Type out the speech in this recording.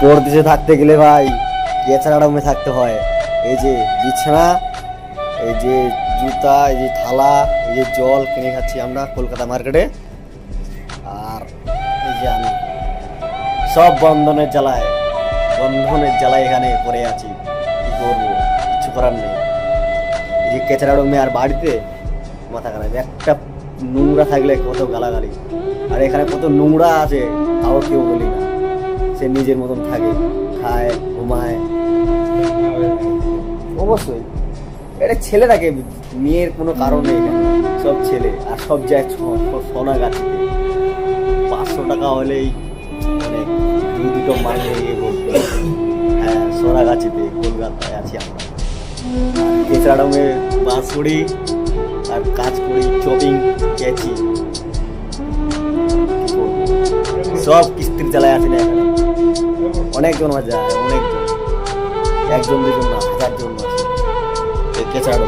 পরদেশে থাকতে গেলে ভাই কেঁচড়া রুমে থাকতে হয়। এই যে বিছানা, এই যে জুতা, এই যে থালা, এই যে জল কিনে খাচ্ছি আমরা কলকাতা মার্কেটে। আর এই যে আমি সব বন্ধনের জ্বালায় এখানে পড়ে আছি। কি করবো, কিছু করার নেই। এই যে কেঁচড়া রুমে আর বাড়িতে মাথা খারাপ, একটা নোংরা থাকলে কত গালাগালি। আর এখানে কত নোংরা আছে তাও কেউ বলি না, সে নিজের মতন থাকে, খায়, ঘুমায়। অবশ্যই এটা ছেলেটাকে, মেয়ের কোনো কারণ নেই এখানে, সব ছেলে। আর সব যায় সোনা গাছিতে, 500 টাকা হলেই মানে দুটো মাইনে ইয়ে করতে। হ্যাঁ, সোনা গাছিতে কলকাতায় আছি আমরা। এছাড়াও বাস করি আর কাজ করি, চপিং, ক্যাচি, সব কিস্তির জ্বালায় আছে না এখানে। অনেকজন যায়, অনেকজন, একজন দুজন না, 1000 জন আছে কেঁচড়া।